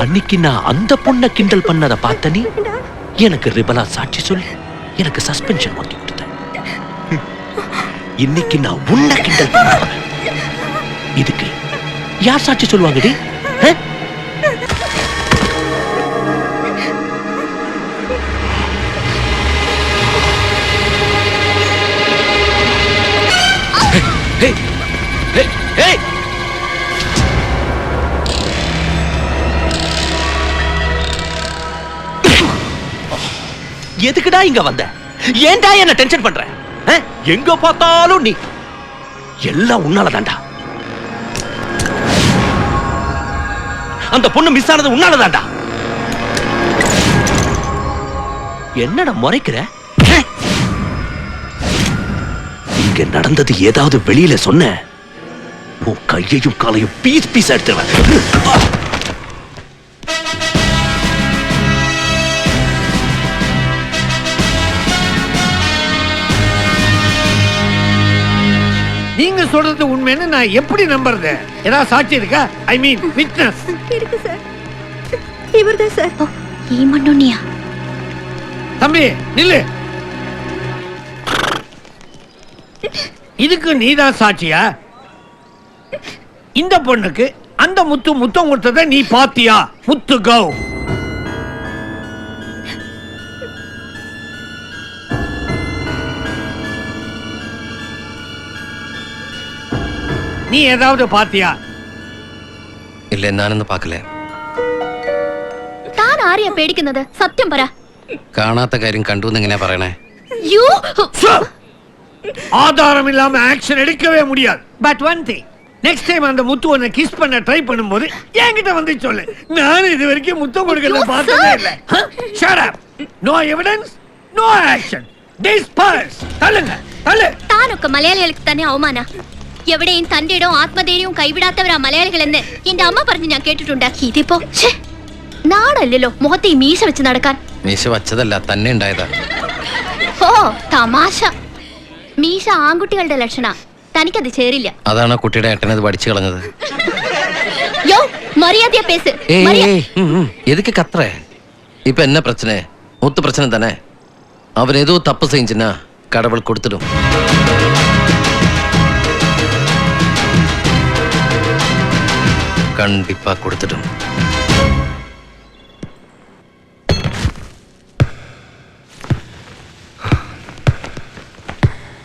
அன்னைக்கு நான் அந்த பொண்ணை கிண்டல் பண்ணத பார்த்த நீ எனக்கு ரிபலா சாட்சி சொல்லி எனக்கு சஸ்பென்ஷன் வாங்கி கொடுத்த. இன்னைக்கு நான் உன்னை கிண்டல் பண்ண இதுக்கு யார் சாட்சி சொல்லுவாங்கடி? எதுக்குடா இங்க வந்த? ஏன்டா என்ன டென்ஷன் பண்ற? எங்க பார்த்தாலும் நீ எல்லாம் உன்னாலதான்டா. அந்த பொண்ணு மிஸ் ஆனது உன்னாலதான்டா. என்னடா முறைக்கிற? இங்க நடந்தது ஏதாவது வெளியில சொன்ன உன் கையையும் காலையும் பீஸ் பீஸ் எடுத்துருவேன். நீங்க சொல்றது உண்மைன்னு நான் எப்படி நம்புறது? ஏதாவது சாட்சி இருக்கா? ஐ மீன் விட்னஸ் இருக்கு சார். இவர்தான் சார். ஈமண்ணுனியா? தம்பி நில்லு. இதுக்கு நீதான் சாட்சியா? இந்த பொண்ணுக்கு அந்த முத்தம் கொடுத்ததை நீ பாத்தியா? முத்து கவ் நீ ஏதாவது பாத்தியா? ഇല്ല, ഞാനൊന്നും പാക്കല. താൻ ആരെയാ പേടിക്കുന്നത്? സത്യം പറ. കാണാത്ത കാര്യം കണ്ടു എങ്ങനെ പറയണേ? ஆதாரம் இல்லாம ஆக்ஷன் எடுக்கவே முடியாது. But one thing, next time அந்த முத்து உன்னை கிஸ் பண்ண ட்ரை பண்ணும்போது என்கிட்ட வந்து சொல்லு. நான் இது வரைக்கும் முத்தம் கொடுக்கறத பார்த்ததே இல்ல. Shut up. No evidence, no action. Disperse. தள்ளுங்க, தள்ளு. താനൊക്കെ മലയാളികൾക്ക് തന്നെ അവമാന. എവിടെയും തന്റെ ഇടവും ആത്മധൈര്യവും കൈവിടാത്തവരാ മലയാളികളെന്ന് എന്റെ അമ്മ പറഞ്ഞ് ഞാൻ കേട്ടിട്ടുണ്ട്. ഇതിപ്പോ നാടല്ലല്ലോ മുഖത്തെ ഈ മീശ വെച്ച് നടക്കാൻ. മീശ വച്ചതല്ല, തന്നെ ഉണ്ടായതാ. ഓ തമാശ. മീശ ആൺകുട്ടികളുടെ ലക്ഷണ. തനിക്കത് ചേരില്ല. അതാണ് കുട്ടിയുടെ ഏട്ടനത് പഠിച്ചു കളഞ്ഞത്. യോ മര്യാദയാ പേസ്. எதுக்கு கத்துற? இப்ப என்ன பிரச்சனை? முத்து பிரச்சனை தானே. அவன் ஏதோ தப்பு செஞ்சுன்னா கடவுள் கொடுத்துடும். கண்டிப்பா கொடுத்துடும்.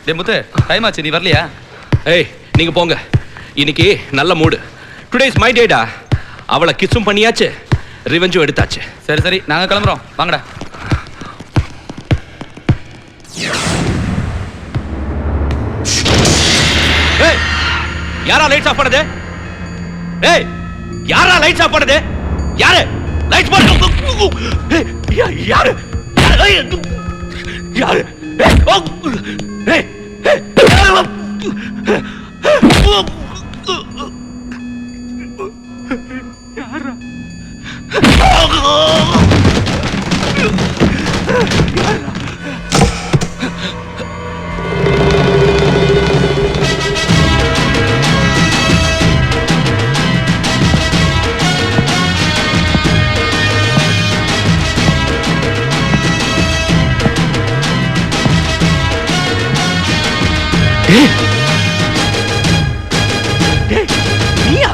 டே முத்து, டைம் ஆச்சு, நீ வரலையா? ஏய் நீங்க போங்க, இன்னைக்கு நல்ல மூடு. டுடே இஸ் மை டேடா. அவளை கிஸ்ஸும் பண்ணியாச்சு, ரிவெஞ்சும் எடுத்தாச்சு. சரி சரி, நாங்க கிளம்புறோம், வாங்கடா. ஏய் யாரா லைட்ஸ் ஆஃப் பண்ணது? ஏய் யாரா லைட்ஸ் ஆஃப் பண்ணது? யாரு லைட்ஸ் போடு? யாரு யாரு யாரு? ஏய் நீயா?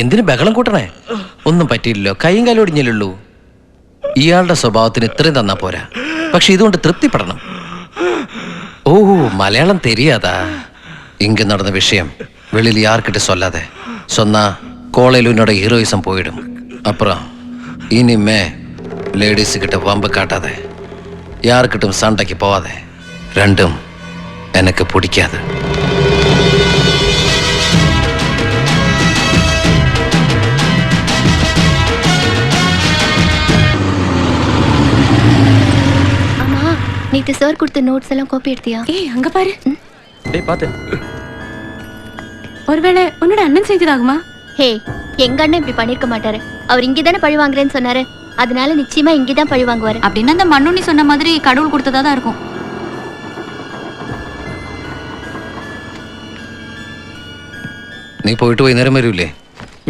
എന്തിനു ബഹളം കൂട്ടണേ? ഒന്നും പറ്റിയില്ലല്ലോ, കൈയും കാലും ഒടിഞ്ഞല്ലുള്ളൂ. ഇയാളുടെ സ്വഭാവത്തിന് ഇത്രയും തന്നാ പോരാ, പക്ഷെ ഇതുകൊണ്ട് തൃപ്തിപ്പെടണം. மலையாளம் தெரியாதா? இங்க நடந்த விஷயம் வெளியில யார்கிட்ட சொல்லாத. சொன்னா கோளையில என்னோட ஹீரோயிசம் போயிடும். அப்புறம் இனிமே லேடிஸ் கிட்ட வம்பு காட்டாத, யாருக்கிட்டும் சண்டைக்கு போவாத. ரெண்டும் எனக்கு பிடிக்காது. ஆமா, நேத்து சார் கொடுத்த நோட்ஸ் எல்லாம் காப்பி எடுத்தியா? ஏய் அங்க பாரு. டேய் பாத்து. ஒருவேளை உன்னோட அண்ணன் செஞ்சதாகுமா? ஹே, எங்க அண்ணன் இப்படி பண்ணிருக்க மாட்டாரு. அவர் இங்கதானே பழி வாங்குறேன்னு சொன்னாரு. அதனால நிச்சயமா இங்கதான் பழி வாங்குவாரு. அப்படின்னா அந்த மண்ணுண்ணி சொன்ன மாதிரி கடவுள் கொடுத்ததா தான் இருக்கும். നീ പോയിട്ട് വൈകുന്നേരം വരൂലേ?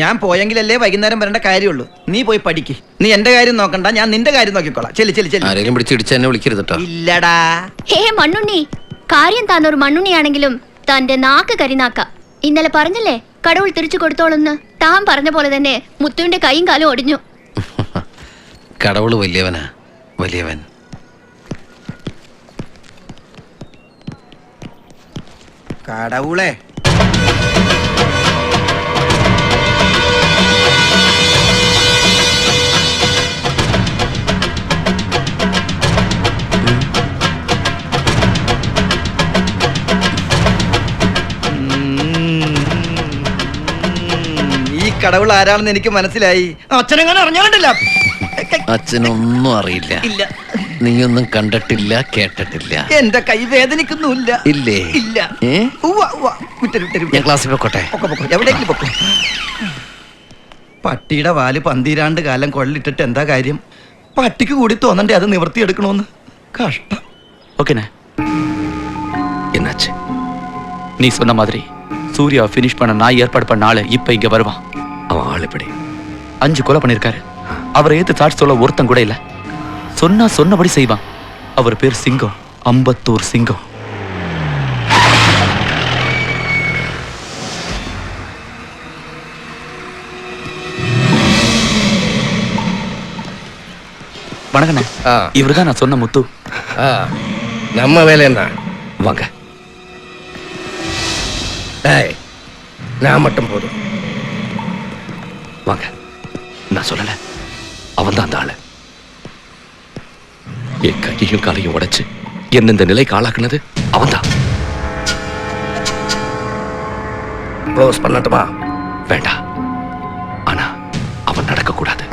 ഞാൻ പോയെങ്കിലല്ലേ വൈകുന്നേരം വരേണ്ട കാര്യമുള്ളൂ. നീ പോയി പഠിക്ക്. നീ എന്റെ കാര്യം നോക്കണ്ട, ഞാൻ നിന്റെ കാര്യം നോക്കിക്കോളാം. ചെല്ലി ചെല്ലി ചെല്ലി. ആരെങ്കിലും പിടിച്ചിടിച്ച് എന്നെ വിളിക്കരുത് കേട്ടോ. ഇല്ലടാ. ഹേ മണ്ണുണ്ണി, കാര്യം താൻ ഒരു മണ്ണുണ്ണിയാണെങ്കിലും തന്റെ നാക്ക് കരിനാക്ക. ഇന്നലെ പറഞ്ഞല്ലേ കടവുൾ തിരിച്ചു കൊടുത്തോളന്ന്. താൻ പറഞ്ഞ പോലെ തന്നെ മുത്തുവിന്റെ കൈയും കാലും ഒടിഞ്ഞു. കടവുള് വലിയവനാ, വലിയവൻ. കടവുളെ കടവുൾ ആരാണെന്ന് എനിക്ക് മനസ്സിലായി. അച്ഛനെങ്ങനെ അറിഞ്ഞാണ്ടില്ല. അച്ഛനൊന്നും അറിയില്ല. ഇല്ല. നീയൊന്നും കണ്ടിട്ടില്ല, കേട്ടിട്ടില്ല. എന്റെ കൈ വേദനിക്കുന്നില്ല. ഇല്ലേ? ഇല്ല. ഞാൻ ക്ലാസ്സിൽ പൊക്കോട്ടെ? എവിടെയെങ്കിലും പൊക്കോ. പട്ടിയുടെ വാല് 12 കാലം കൊള്ളിട്ടിട്ട് എന്താ കാര്യം? പട്ടിക്ക് കൂടി തോന്നണ്ടേ അത് നിവർത്തിയെടുക്കണോന്ന്? കഷ്ടം. ஓகேண்ணே. என்னாச்சு? நீ சொன்ன மாதிரி சூர்யா ஃபினிஷ் பண்ண நான் ஏற்பாடு பண்ண ஆளு இப்ப இங்க வருவான். அவன் ஆள் எப்படி? 5 கொலை பண்ணிருக்காரு. அவரை ஏத்து சாட்சி சொல்ல ஒருத்தன் கூட இல்ல. சொன்னா சொன்னபடி செய்வான். அவர் பேர் சிங்கம், அம்பத்தூர் சிங்கம். வணக்கண்ணே. இவருதான் நான் சொன்ன முத்து. நம்ம வேலை என்ன? வாங்க. நான் மட்டும் போதும். வாங்க. நான் சொல்லல, அவன் தான் அந்த ஆளு. என் கையையும் காலையும் உடைச்சு என்ன இந்த நிலைக்கு ஆளாக்குனது அவன் தான். க்ளோஸ் பண்ணட்டுமா? வேண்டாம். ஆனா அவன் நடக்க கூடாது.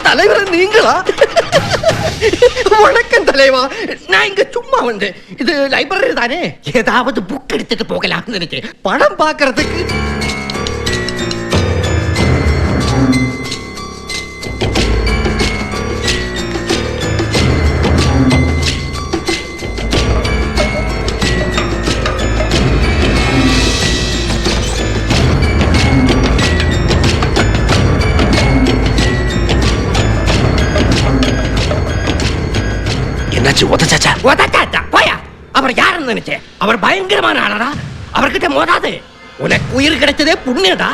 தலைவர் நீங்களா? வணக்கம் தலைவா. நான் இங்க சும்மா வந்தேன். இது லைப்ரரி தானே? ஏதாவது புக் எடுத்துட்டு போகலாம்னு நினைச்சேன். படம் பார்க்கறதுக்கு. உதச்சாச்சா? போயா. அவர் யாருன்னு நினைச்சேன். அவர் பயங்கரமான ஆளடா. அவர்கிட்ட மோதாது. உனக்கு உயிர் கிடைச்சதே புண்ணியடா.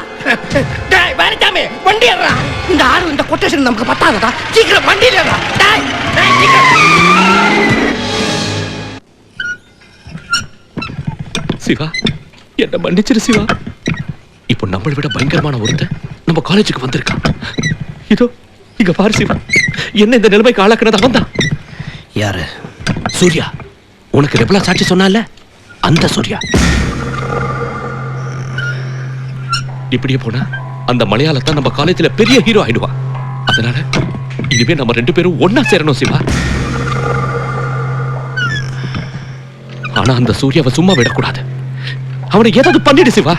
டேய் வேலைச்சாமி, வண்டி ஏறா. இந்த ஆளு இந்த கொட்டேஷன் நமக்கு பத்தாதடா. சீக்கிரம் வண்டியில ஏறா. டேய் சீக்கிரம். சிவா என்ன மன்னிச்சிரு சிவா. இப்போ நம்மளை விட பயங்கரமான ஒருத்தன் நம்ம காலேஜுக்கு வந்திருக்கான். இதோ இங்க பாரு சிவா, என்ன இந்த நிலைமைக்கு ஆளாக்குனது அவன் தான். யாரு? சூர்யா. உனக்கு ரெபலா சாட்சி சொன்னால அந்த சூர்யா. இப்படியே போனா அந்த மலையாளத்தான் நம்ம காலேஜ்ல பெரிய ஹீரோ ஆயிடுவான். அதனால இனிமே நம்ம 2 பேரும் ஒன்னா சேரணும் சிவா. ஆனா அந்த சூர்யாவை சும்மா விடக்கூடாது. அவனை ஏதாவது பண்ணிடு சிவா.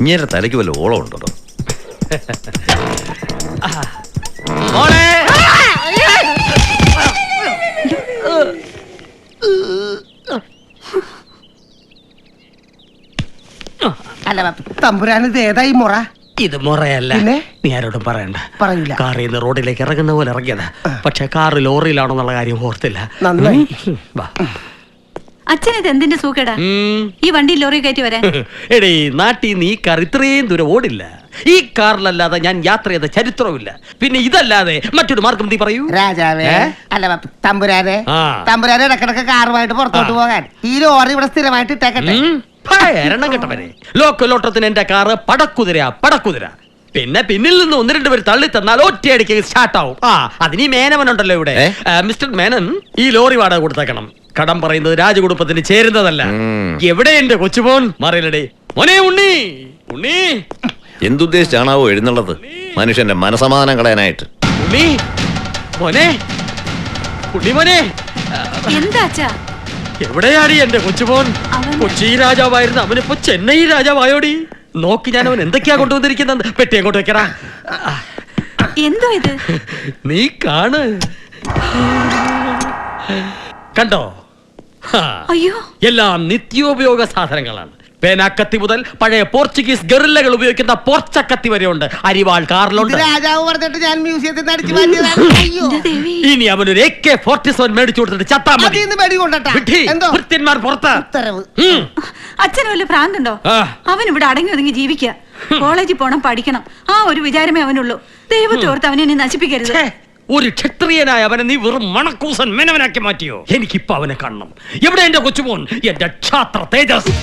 ഇങ്ങനെ തലയ്ക്ക് വല്ല ഓളം ഉണ്ടോ? അല്ല തമ്പുരാൻ ഇത് ഏതായി മുറ? ഇത് മുറയല്ല. പിന്നെ? നീ ആരോടും പറയണ്ട. പറയൂല. കാറിൽ നിന്ന് റോഡിലേക്ക് ഇറങ്ങുന്ന പോലെ ഇറങ്ങിയതാ. പക്ഷെ കാറ് ലോറിയിലാണെന്നുള്ള കാര്യം ഓർത്തില്ല. നന്നായി. വാ. അച്ഛൻ ഇത് എന്തിന്റെ സൂക്കേടാ ഈ വണ്ടി ലോറി കയറ്റി വരാൻ? എടീ, നാട്ടിൽ നിന്ന് ഈ കാർ ഇത്രയും ദൂരം ഓടില്ല. ഈ കാറിലല്ലാതെ ഞാൻ യാത്ര ചെയ്ത ചരിത്രവുമില്ല. പിന്നെ ഇതല്ലാതെ മറ്റൊരു മാർഗം നീ പറയൂ. രാജാവേ, അല്ല തമ്പുരാനെ, ആ. തമ്പുരാനെ ഇടക്കിടക്ക് കാറുമായിട്ട് പുറത്തോട്ട് പോകാൻ ഈ ലോറി ഇവിടെ സ്ഥിരമായിട്ട് ഇട്ടേക്കട്ടെ. എണ്ണം കെട്ടവരെ, ലോക്കലോട്ടത്തിന് എന്റെ കാറ് പടക്കുതിര. പിന്നെ പിന്നിൽ നിന്ന് 1-2 പേര് തള്ളി തന്നാൽ ഒറ്റയടിക്ക് സ്റ്റാർട്ട് ആവും. അതിന് മേനവനുണ്ടല്ലോ ഇവിടെ. മിസ്റ്റർ മേനൻ, ഈ ലോറി വാടക കൊടുത്തേക്കണം. കടം പറയുന്നത് രാജകുടുംബത്തിന് ചേരുന്നതല്ല. എവിടെ എന്റെ കൊച്ചുമോൻ? മറിയലടേ മോനെ. ഉണ്ണി എന്തുദ്ദേശിച്ചാണാവോ എഴുന്നള്ളത്? മനുഷ്യന്റെ മനസമാധാനം കളയാനായിട്ട്. മോനെ. എന്താ അച്ഛാ? എവിടെയാടി എന്റെ കൊച്ചുമോൻ? കൊച്ചി രാജാവായിരുന്നു, അവനിപ്പോ ചെന്നൈ രാജാവായോടി. നോക്കി ഞാൻ അവൻ എന്തൊക്കെയാ കൊണ്ടുവന്നിരിക്കുന്നത്. പെട്ടി അങ്ങോട്ട് വെക്കടാ. എന്തോ ഇത്? നീ കാണ്. കണ്ടോ? അയ്യോ, എല്ലാം നിത്യോപയോഗ സാധനങ്ങളാണ്. പേനാക്കത്തി മുതൽ പഴയ പോർച്ചുഗീസ് ഗറില്ലകൾ ഉപയോഗിക്കുന്ന പോർച്ചക്കത്തി വരെ ഉണ്ട്. അരിവാൾ കാറിലുണ്ട്. രാജാവ് പറഞ്ഞിട്ട് ഞാൻ മ്യൂസിയത്തിൽ നിന്ന് അടിച്ചു മാറ്റിയതാണ്. അയ്യോ, ഇനി അവനൊരു AK-47 മേടിച്ചു കൊടുത്തിട്ട് ചത്താ മതി. അതിന്ന് വെടി കൊണ്ടട്ടാ. എന്തോ ഭൃത്യന്മാർ പുറത്ത്. ഉത്തരവ്. അച്ഛന് വല്ല ഭ്രാന്തുണ്ടോ? അവൻ ഇവിടെ അടങ്ങി ഒതുങ്ങി ജീവിക്കുക. കോളേജിൽ പോണം, പഠിക്കണം. ആ ഒരു വിചാരമേ അവനുള്ളൂ. ദൈവത്തോർത്ത് അവനെ നീ നശിപ്പിക്കരുത്. ഒരു ക്ഷത്രിയനായ അവനെ നീ വെറും മണക്കൂസൻ മെനവനാക്കി മാറ്റിയോ? എനിക്കിപ്പോ അവനെ കാണണം. എവിടെ എന്റെ കൊച്ചുമോൻ? എന്റെ ക്ഷാത്ര തേജസ്.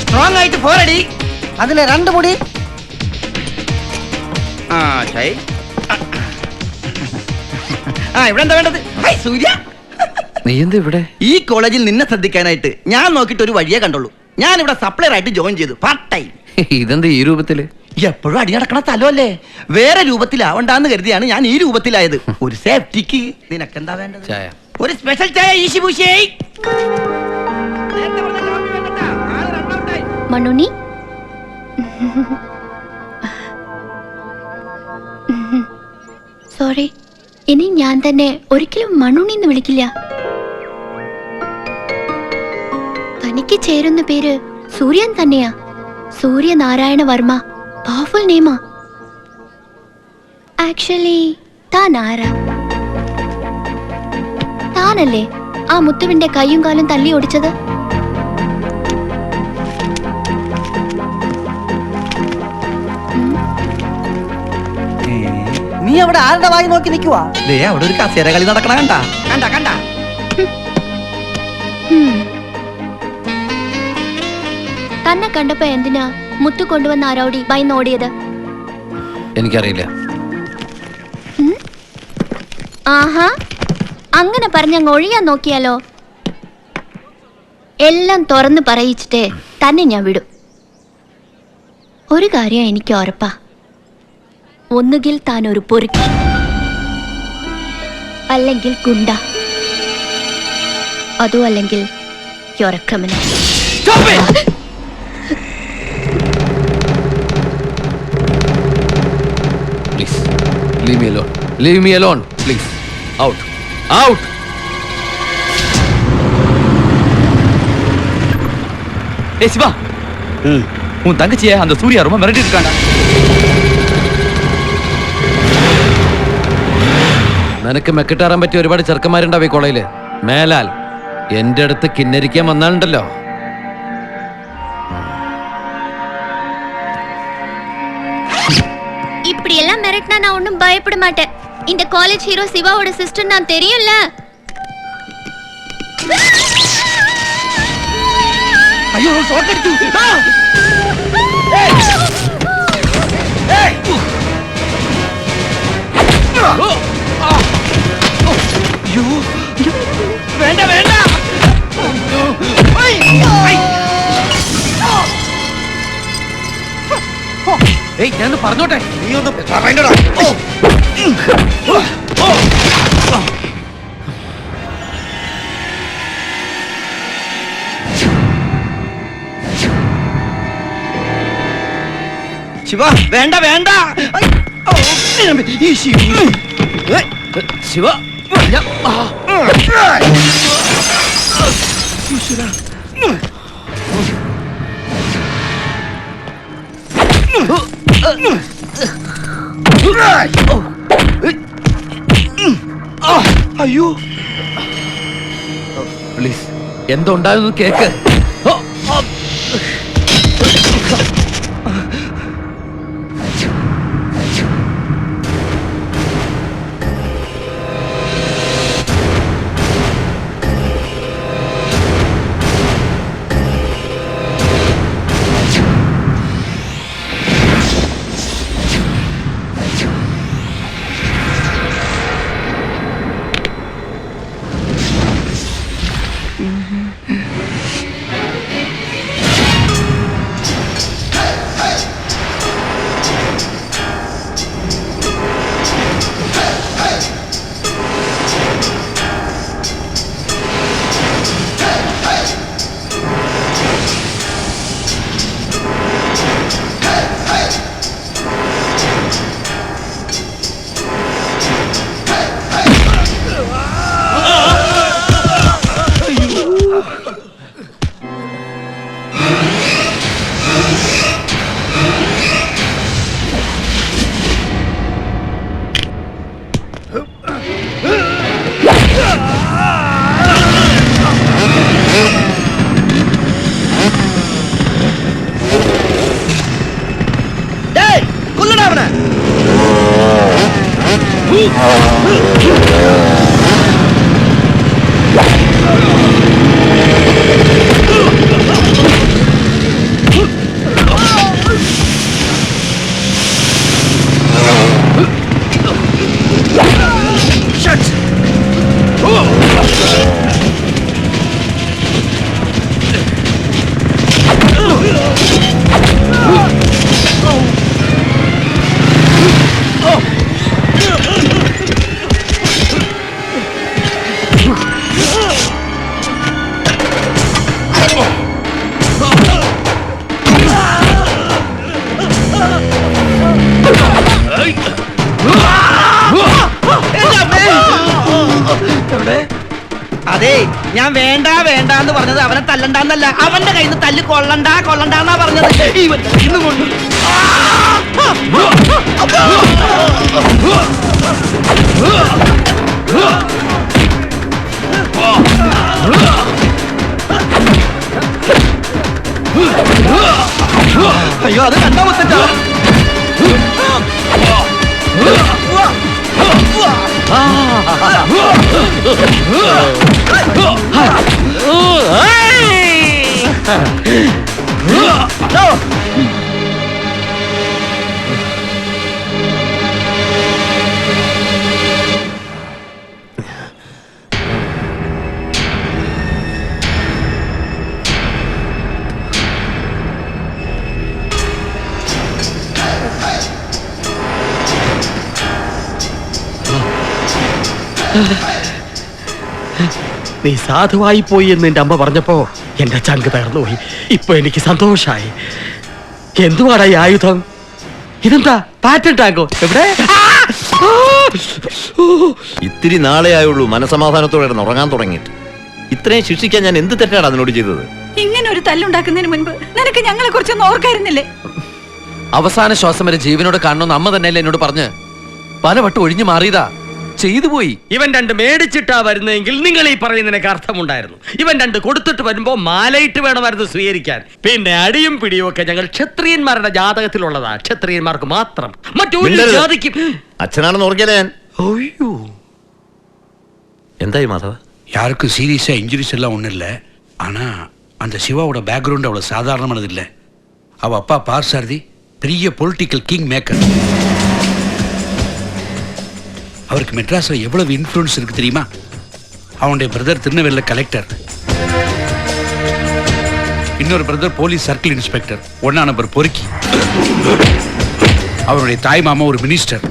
സ്ട്രോങ് ആയിട്ട് പോരടി. അതിലെ 2 മുടി. ഇവിടെ എന്താ വേണ്ടത്? ഹൈ, സൂര്യ, നീ എന്താ ഇവിടെ? ഈ കോളേജിൽ നിന്നെ ശ്രദ്ധിക്കാനായിട്ട് ഞാൻ നോക്കിയിട്ട് ഒരു വഴിയേ കണ്ടുള്ളൂ. ഞാൻ ഇവിടെ സപ്ലയർ ആയിട്ട് ജോയിൻ ചെയ്തു, പാർട്ട് ടൈം. ഇതെന്താ ഈ രൂപത്തില്? എപ്പോഴും അടി നടക്കണ സ്ഥലമല്ലേ, വേറെ രൂപത്തിലാവണ്ടെന്ന് കരുതിയാണ് ഞാൻ ഈ രൂപത്തിലായത്. ഒരു സേഫ്റ്റിക്ക്. നിനക്കെന്താ വേണ്ടത്? ചായ. ഒരു സ്പെഷ്യൽ ചായ ഈശി പൂശി. മണ്ണുണ്ണി, സോറി. ഇനി ഞാൻ തന്നെ ഒരിക്കലും മണ്ണുണ്ണി എന്ന് വിളിക്കില്ല. തനിക്ക് ചേരുന്ന പേര് സൂര്യൻ തന്നെയാ. സൂര്യനാരായണ വർമ്മ. പവർഫുൾ നെയിമാ. ആക്ച്വലി താൻ ആരാ? താനല്ലേ ആ മുത്തുവിന്റെ കൈയും കാലും തല്ലി ഓടിച്ചത്? നീ അവിടെ ആരുടെ വായി നോക്കി നിൽക്കുവാ? ദേ അവിടെ ഒരു കസേര കളി നടക്കണ കണ്ട. തന്നെ കണ്ടപ്പോ എന്തിനാ മുത്തു കൊണ്ടുവന്ന ആരൗടി ഭയന്നോടിയത്? എനിക്കറിയില്ല. ആഹാ, അങ്ങനെ പറഞ്ഞങ്ങ് ഒഴിയാൻ നോക്കിയാലോ? എല്ലാം തുറന്ന് പറയിച്ചിട്ടേ തന്നെ ഞാൻ വിടും. ഒരു കാര്യം എനിക്ക് ഉറപ്പാ, ഒന്നുകിൽ താൻ ഒരു പൊറുക്കി, അല്ലെങ്കിൽ ഗുണ്ട, അതും അല്ലെങ്കിൽ criminal. Please, leave me alone. Leave me alone, please. Out. Out. ഏ ശിവ, உன் தங்கச்சியை அந்த சூர்யா ரொம்ப மிரட்டி இருக்காங்க. നിനക്ക് മെക്കിട്ടാറാൻ പറ്റിയ ഒരുപാട് ചെറുക്കന്മാരുണ്ടാവും ഈ കോളേജില്. മേലാൽ എന്റെ അടുത്ത് കിന്നരിക്കാൻ വന്നാലുണ്ടല്ലോ. இப்படி எல்லாம் மிரட்டினா நான் ஒன்றும் பயப்பட மாட்டேன். இந்த காலேஜ் ஹீரோ சிவாவோட சிஸ்டர் நான் தெரியும்ல. അയ്യോ ഷോക്കടിച്ചു. വേണ്ട വേണ്ട. ഞാൻ പറഞ്ഞോട്ടെ, നീ ഒന്ന് പറയണ്ടടാ. ശിവ വേണ്ട വേണ്ട. ശിവ അയ്യോ പ്ലീസ്, എന്തോ ഉണ്ടായിരുന്നു കേക്ക്. അതെ, ഞാൻ വേണ്ട വേണ്ട എന്ന് പറഞ്ഞത് അവനെ തല്ലണ്ടെന്നല്ല, അവന്റെ കയ്യിൽ നിന്ന് തല്ല് കൊള്ളണ്ട കൊള്ളണ്ടെന്നാ പറഞ്ഞത്. ഇന്ന് കൊണ്ട് അയ്യോ, അത് രണ്ടാമത്തെ നീ സാധുവായി പോയി എന്ന് എന്റെ അമ്മ പറഞ്ഞപ്പോ എന്റെ ചങ്ക് തകർന്നുപോയി. ഇപ്പൊ എനിക്ക് സന്തോഷായി. എന്തുവാടാ ഈ ആയുധം? ഇതെന്താ പാറ്റൻ ടാങ്കോ? എവിടെ? ഇത്തിരി നാളെ ആയുള്ളൂ മനസമാധാനത്തോടെ ഉറങ്ങാൻ തുടങ്ങിയിട്ട്. ഇത്രയും ശിക്ഷിക്കാൻ ഞാൻ എന്ത് തെറ്റാണ് അതിനോട് ചെയ്തത്? ഇങ്ങനെ ഒരു തല്ലുണ്ടാക്കുന്നതിന് മുൻപ് നിനക്ക് ഞങ്ങളെ കുറിച്ചൊന്നും ഓർക്കായിരുന്നില്ലേ? അവസാന ശ്വാസം വരെ ജീവനോട് കാണണമെന്ന് അമ്മ തന്നെയല്ലേ എന്നോട് പറഞ്ഞ് പലവട്ടം ഒഴിഞ്ഞു മാറിയതാ. ചെയ്തു പോയി. ഇവൻ 2 മേടിച്ചിട്ടാ വരുന്നെങ്കിൽ നിങ്ങൾ ഈ പറയുന്നതിനൊക്കെ അർത്ഥമുണ്ടായിരുന്നു. ഇവൻ 2 കൊടുത്തിട്ട് വരുമ്പോ മാലയിട്ട് വേണമായിരുന്നു സ്വീകരിക്കാൻ. പിന്നെ അടിയും പിടിയും ഒക്കെ ഞങ്ങൾ ക്ഷത്രിയന്മാരുടെ ജാതകത്തിലുള്ളതാ. ക്ഷത്രിയന്മാർക്ക് മാത്രം, മറ്റൊരു ജാതിക്ക്. അച്ഛനാണെന്ന് ഓർക്കില്ല ഞാൻ. അയ്യോ, എന്തായി മാധവ? யாருக்கும் சீரியஸா இன்ஜுரிஸ் எல்லாம் ஒன்றும் இல்லை. ஆனா அந்த சிவாவோட பேக்ரவுண்ட் அவ்வளவு சாதாரணமானது இல்லை. அவ அப்பா பார்சாரதி பெரிய பொலிட்டிக்கல் கிங் மேக்கர். அவருக்கு மெட்ராஸ்ல எவ்வளவு இன்ஃப்ளூயன்ஸ் இருக்கு தெரியுமா? அவனுடைய பிரதர் திருநெல்வேலியில கலெக்டர், இன்னொரு பிரதர் போலீஸ் சர்க்கிள் இன்ஸ்பெக்டர், 1ஆம் நம்பர் பொறுக்கி. அவருடைய தாய் மாமா ஒரு மினிஸ்டர்.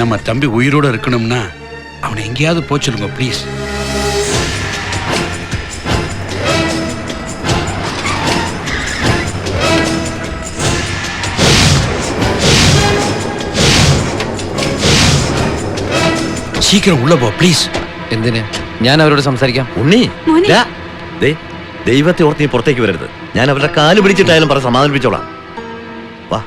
நம்ம தம்பி உயிரோட இருக்கணும்னா அவனை எங்கேயாவது போச்சுடுங்க ப்ளீஸ். സീക്കിരം ഉള്ള പോ പ്ലീസ്. എന്തിന്? ഞാൻ അവരോട് സംസാരിക്കാം. ഉണ്ണി, മോനെ. ദാ, ദേ, ദൈവത്തെ ഓർത്ത് നീ പുറത്തേക്ക് വരരുത്. ഞാൻ അവരുടെ കാല് പിടിച്ചിട്ടായാലും പറഞ്ഞ് സമാധാനിപ്പിച്ചോളാം. വാ.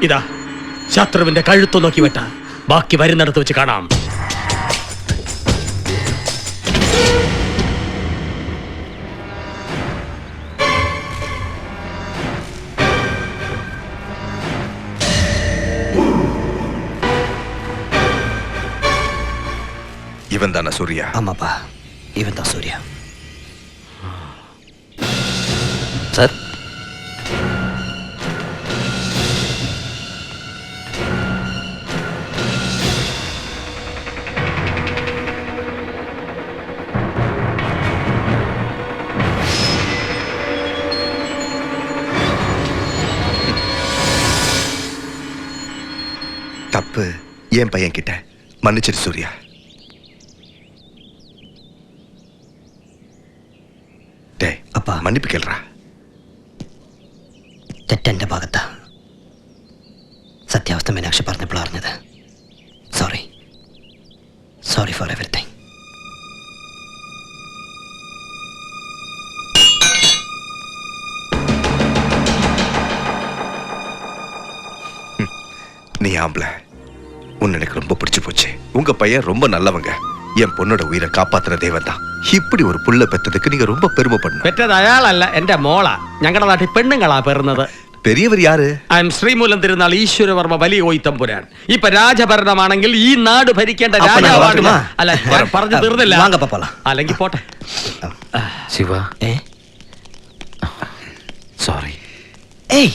ഇതാ ശത്രുവിന്റെ കഴുത്തു നോക്കി വെട്ട. ബാക്കി വരുന്നിടത്ത് വെച്ച് കാണാം. இவன் தானே சூர்யா? ஆமாப்பா, இவன் தான் சூர்யா. சார், தப்பு என் பையன் கிட்ட மன்னிச்சிரு சூர்யா. டேய் அப்பா, மன்னிப்பு கேள்றா. തെറ്റെന്റെ ഭാഗത്താ. സത്യാവസ്ഥ മീനാക്ഷി പറഞ്ഞപ്പോൾ അറിഞ്ഞത്. Sorry, sorry four everything. நீ ஆம்பளை, உன்னை எனக்கு ரொம்ப பிடிச்சு போச்சு. உங்க பையன் ரொம்ப நல்லவங்க. என் பொண்ணோட உயிரை காப்பாத்துற தேவன் தான். இப்படி ஒரு புள்ள பெற்றதுக்கு நீங்க ரொம்ப பெருமைப்படணும். പെറ്റത് അയാളല്ല, എന്റെ മോളാ. ഞങ്ങളുടെ നാട്ടിൽ പെണ്ണുങ്ങളാ പെറുന്നത്. பெரியவர் யாரு? ഐ എം ശ്രീമൂലം തിരുനാൾ ഈശ്വരവർമ്മ വലിയ ഓയിത്തമ്പുരാൻ. ഇപ്പൊ രാജഭരണമാണെങ്കിൽ ഈ നാട് ഭരിക്കേണ്ട രാജാവാണ്. അല്ല, ഞാൻ പറഞ്ഞു തീർന്നില്ല. അല്ലെങ്കിൽ പോട്ടെ. ശിവ, സോറി. ഏയ്,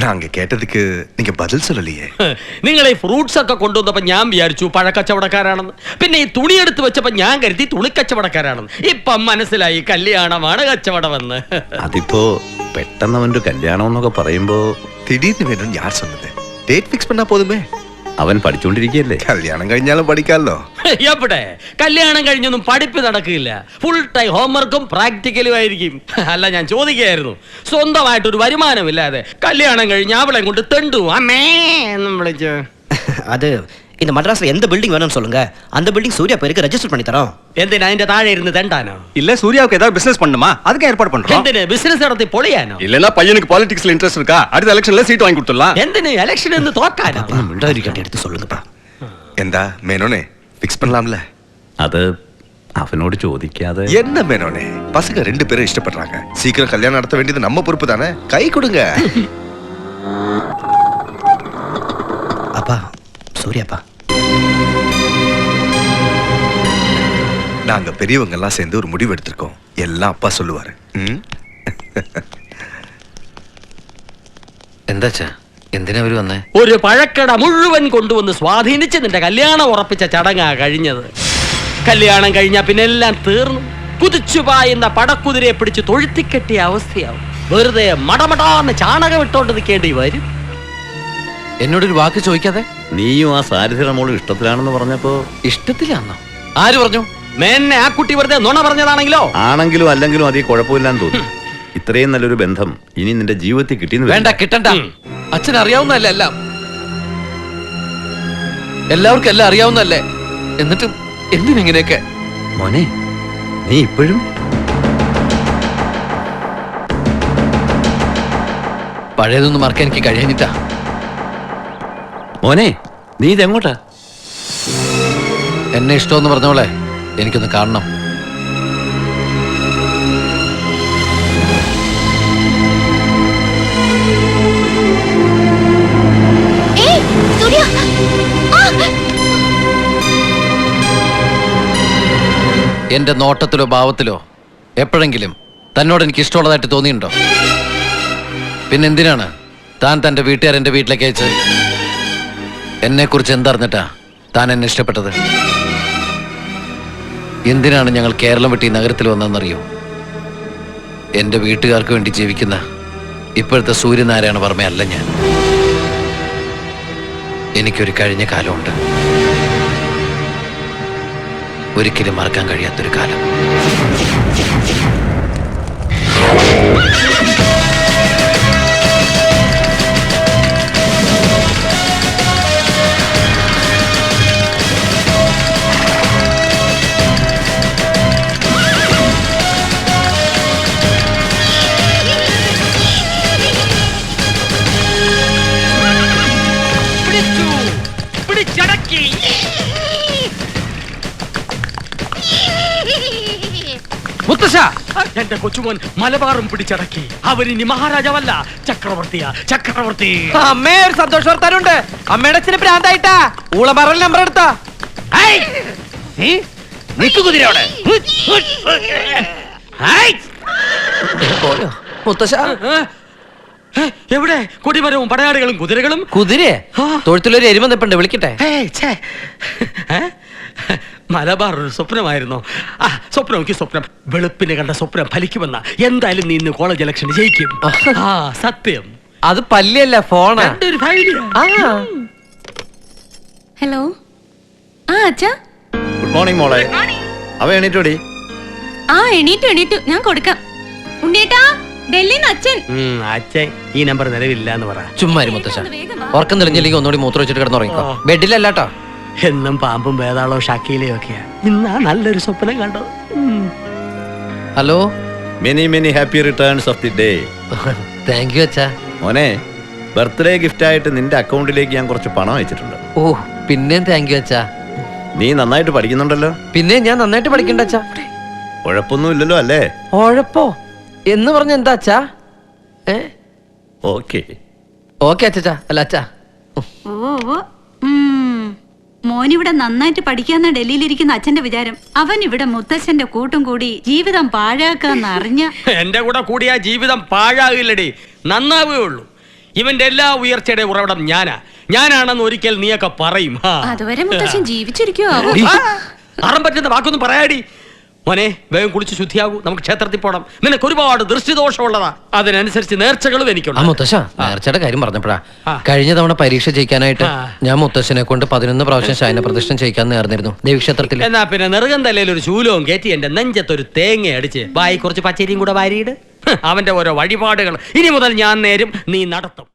நாங்க கேட்டதுக்கு நீங்க பதில் சொல்லலையே. നിങ്ങൾ ഈ ഫ്രൂട്ട്സ് ഒക്കെ കൊണ്ടുവന്നപ്പോ ഞാൻ വിചാരിച്ചു പഴക്കച്ചവടക്കാരാണെന്ന്. പിന്നെ ഈ തുണി എടുത്ത് വെച്ചപ്പോ ഞാൻ കരുതി തുണിക്കച്ചവടക്കാരാണെന്ന്. ഇപ്പം മനസ്സിലായി കല്യാണമാണ് കച്ചവടമെന്ന്. അതിപ്പോ പെട്ടെന്ന് അവന്റെ കല്യാണം എന്നൊക്കെ പറയുമ്പോ திடீர்னு வேணும்னு யார் சொன்னது? டேட் ஃபிக்ஸ் பண்ணா போதுமே. അവൻ പഠിച്ചുകൊണ്ടിരിക്കുകയല്ലേ. കല്യാണം കഴിഞ്ഞാലും പഠിക്കാമല്ലോ. എവിടെ കല്യാണം കഴിഞ്ഞൊന്നും പഠിപ്പ് നടക്കില്ല. ഫുൾ ടൈം ഹോംവർക്കും പ്രാക്ടിക്കലും ആയിരിക്കും. അല്ല, ഞാൻ ചോദിക്കുകയായിരുന്നു, സ്വന്തമായിട്ടൊരു വരുമാനമില്ലാതെ കല്യാണം കഴിഞ്ഞ് അവളെ കൊണ്ട് തെണ്ടു അമ്മേ എന്നും വിളിച്ചു. അത് இந்த மദ്രാസിல் எந்த பில்டிங் வேணும்னு சொல்லுங்க, அந்த பில்டிங் சூர்யா பேருக்கு ரெஜிஸ்டர் பண்ணி தரோம். എന്തിനാ അതിന്റെ താഴെ ഇരുന്ന് തെണ്ടാനോ? இல்ல சூர்யாவுக்கு ஏதாவது பிசினஸ் பண்ணுமா, அதுக்கு ஏற்பாடு பண்றோம். എന്തിന് ബിസിനസ് നടത്തി പൊളിയാനോ? இல்லனா பையனுக்கு பாலிடிக்ஸ்ல இன்ட்ரெஸ்ட் இருக்கா, அடுத்த எலெக்ஷன்ல சீட் வாங்கி கொடுத்துடலாம். എന്തിന് ഇലക്ഷൻ എന്ന് തോക്കാനോ? மிண்டாரிக்காட்டி எடுத்து சொல்லுங்கப்பா. എന്താ മേനോനെ ഫിക്സ് பண்ணலாம்ல? അത് അവനോട് ചോദിക്കാതെ. என்ன மேனோனே, பசங்க 2 பேரும் இஷ்டப்படுறாங்க. சீக்கிரம் கல்யாணம் நடத்த வேண்டியது நம்ம பொறுப்பு தானே. கை கொடுங்க. அப்பா, சூர்யாப்பா, நாங்க பெரியவங்க எல்லாம் சேர்ந்து ஒரு முடிவு எடுத்திருக்கோம். எல்லாம் அப்பா சொல்லுவாரு. എന്താച്ചാ, എന്തിനാ അവര് വന്നേ? ഒരു പഴക്കട മുഴുവൻ കൊണ്ടുവന്ന് സ്വാധീനിച്ച് നിന്റെ കല്യാണം ഉറപ്പിച്ച ചടങ്ങാ കഴിഞ്ഞത്. കല്യാണം കഴിഞ്ഞാ പിന്നെ എല്ലാം തീർന്നു. കുതിച്ചു പായുന്ന പടക്കുതിരയെ പിടിച്ച് തൊഴുത്തിക്കെട്ടിയ അവസ്ഥയാവും. വെറുതെ മടമടാന്ന് ചാണകം ഇട്ടോണ്ട് നിൽക്കേണ്ടി വരും. എന്നോടൊരു വാക്ക് ചോദിക്കാതെ? നീയും ആ സാരിധിയുടെ മോളും ഇഷ്ടത്തിലാണെന്ന് പറഞ്ഞപ്പോ. ഇഷ്ടത്തിലാണോ? ആര് പറഞ്ഞു? മേന്നെ ആ കുട്ടി വെറുതെ നുണ പറഞ്ഞതാണെങ്കിലോ? ആണെങ്കിലും അല്ലെങ്കിലും അതീ കുഴപ്പമില്ലാന്ന് തോന്നുന്നു. ഇത്രയും നല്ലൊരു ബന്ധം ഇനി നിന്റെ ജീവിതത്തിൽ കിട്ടിയെന്ന് വേണ്ട, കിട്ടണ്ട. അച്ഛൻ അറിയാവുന്നതല്ലേ എല്ലാം. എല്ലാവർക്കും എല്ലാം അറിയാവുന്നതല്ലേ, എന്നിട്ടും എന്തിനെങ്ങനെയൊക്കെ? മോനെ, നീ ഇപ്പോഴും പഴയതൊന്നും മറക്കാൻ എനിക്ക് കഴിയാഞ്ഞിട്ടാ. മോനെ, നീ ഇതെങ്ങോട്ടാ? എന്നെ ഇഷ്ടമെന്ന് പറഞ്ഞോളെ, എനിക്കൊന്ന് കാണണം. എന്റെ നോട്ടത്തിലോ ഭാവത്തിലോ എപ്പോഴെങ്കിലും തന്നോട് എനിക്ക് ഇഷ്ടമുള്ളതായിട്ട് തോന്നിയിട്ടുണ്ടോ? പിന്നെന്തിനാണ് താൻ തന്റെ വീട്ടുകാരെന്റെ വീട്ടിലേക്ക് അയച്ചത്? എന്നെക്കുറിച്ച് എന്തറിഞ്ഞിട്ടാ താൻ എന്നെ ഇഷ്ടപ്പെട്ടത്? എന്തിനാണ് ഞങ്ങൾ കേരളം വിട്ട് ഈ നഗരത്തിൽ വന്നതെന്നറിയോ? എന്റെ വീട്ടുകാർക്ക് വേണ്ടി ജീവിക്കുന്ന ഇപ്പോഴത്തെ സൂര്യനാരായണ വർമ്മയല്ല ഞാൻ. എനിക്കൊരു കഴിഞ്ഞ കാലമുണ്ട്, ഒരിക്കലും മറക്കാൻ കഴിയാത്തൊരു കാലം. എന്റെ കൊച്ചുമോൻ മലബാറും പിടിച്ചടക്കി. അവരിനി മഹാരാജാവല്ല, ചക്രവർത്തിയാ, ചക്രവർത്തി. അമ്മേ, ഒരു സന്തോഷ വർത്താനുണ്ട്. അമ്മയുടെ അച്ഛന് ഭ്രാന്തായിട്ടാ. ഊളമറൽ നമ്പർ എടുത്താ. കുതിരയോടെ മുത്തശ്ശ, എവിടെ കൊടിമരവും പടയാളികളും കുതിരകളും? കുതിരയെ തൊഴുത്തിലൊരു എരുമ നിപ്പുണ്ട്, വിളിക്കട്ടെ? മലബാർ ഒരു സ്വപ്നമായിരുന്നു. സ്വപ്നം സ്വപ്നം, വെളുപ്പിന് കണ്ട സ്വപ്നം ഫലിക്കുമെന്ന. എന്തായാലും നീ ഇന്ന് കോളേജ് ഇലക്ഷൻ ജയിക്കും. സത്യം. അത് പല്ലിയല്ല, ഫോണാ. ഹലോ. അച്ഛാ. ഗുഡ് മോർണിംഗ് മോളെ. അവ എണീറ്റോടി? എണീറ്റു ഞാൻ കൊടുക്കാം. ഉണ്ണീട്ടാ, ഡൽഹിന്ന് അച്ഛൻ. അച്ഛൻ ഈ നമ്പർ നിലവില്ല എന്ന് പറ. ചുമ്മാ മുത്തശ്ശ, ഉറക്കം തെളിഞ്ഞില്ലെങ്കിൽ ഒന്നുകൂടി മൂത്രം വെച്ചിട്ട് കിടന്നുറങ്ങിക്കോ. ബെഡിലല്ലാട്ടോ. എന്നും പാമ്പും വേതാളോ ഷക്കീലയോ ഒക്കെയാ. ഇന്നാ നല്ലൊരു സ്വപ്നം കണ്ടത്. Hello. Many many happy returns of the day. Thank you അച്ഛാ. മോനെ, ബർത്ത്ഡേ ഗിഫ്റ്റ് ആയിട്ട് നിന്റെ അക്കൗണ്ടിലേക്ക് ഞാൻ കുറച്ച് പണം അയച്ചിട്ടുണ്ട്. ഓ, പിന്നെയും താങ്ക് യു അച്ഛാ. നീ നന്നായിട്ട് പഠിക്കുന്നുണ്ടല്ലോ. പിന്നെ ഞാൻ നന്നായിട്ട് പഠിക്കണ്ട അച്ഛാ. ഉഴപ്പൊന്നും ഇല്ലല്ലോ അല്ലേ? ഉഴപ്പോ എന്ന് പറഞ്ഞ എന്താ അച്ഛാ? ഓക്കെ ഓക്കെ അച്ഛാ. അല്ല അച്ഛാ, മോനിവിടെ നന്നായിട്ട് പഠിക്കാന്ന ഡൽഹിയിലിരിക്കുന്ന അച്ഛന്റെ വിചാരം. അവൻ ഇവിടെ മുത്തച്ഛന്റെ കൂട്ടും കൂടി ജീവിതം പാഴാക്കാന്ന് അറിഞ്ഞ. എന്റെ കൂടെ കൂടിയാ ജീവിതം പാഴാകില്ലടി, നന്നാവേ ഉള്ളൂ. ഇവന്റെ എല്ലാ ഉയർച്ചയുടെ ഉറവിടം ഞാനാണെന്ന് ഒരിക്കൽ നീയൊക്കെ പറയും. അതുവരെ മുത്തച്ഛൻ ജീവിച്ചിരിക്കുവോ? അറം പറ്റുന്ന വാക്കൊന്നും പറയാടി. മോനെ, വേഗം കുളിച്ച് ശുദ്ധിയാകൂ, നമുക്ക് ക്ഷേത്രത്തിൽ പോകണം. നിനക്ക് ഒരുപാട് ദൃഷ്ടിദോഷമുള്ളതാ, അതിനനുസരിച്ച് നേർച്ചകളും എനിക്കുണ്ട്. മുത്തശ്ശ, നേർച്ചയുടെ കാര്യം പറഞ്ഞപ്പോഴാ, കഴിഞ്ഞ തവണ പരീക്ഷ ജയിക്കാനായിട്ട് ഞാൻ മുത്തശ്ശനെ കൊണ്ട് 11 പ്രാവശ്യം ശയന പ്രതിഷ്ഠം ചെയ്യിക്കാൻ നേർന്നിരുന്നു ദേവീക്ഷേത്രത്തിൽ. എന്നാ പിന്നെ നെറുകം തലയിൽ ഒരു ശൂലവും കയറ്റി എന്റെ നെഞ്ചത്തൊരു തേങ്ങ അടിച്ച് വായി കുറച്ച് പച്ചരിയും കൂടെ വാരിയിട്. അവന്റെ ഓരോ വഴിപാടുകൾ ഇനി മുതൽ ഞാൻ നേരും, നീ നടത്തും.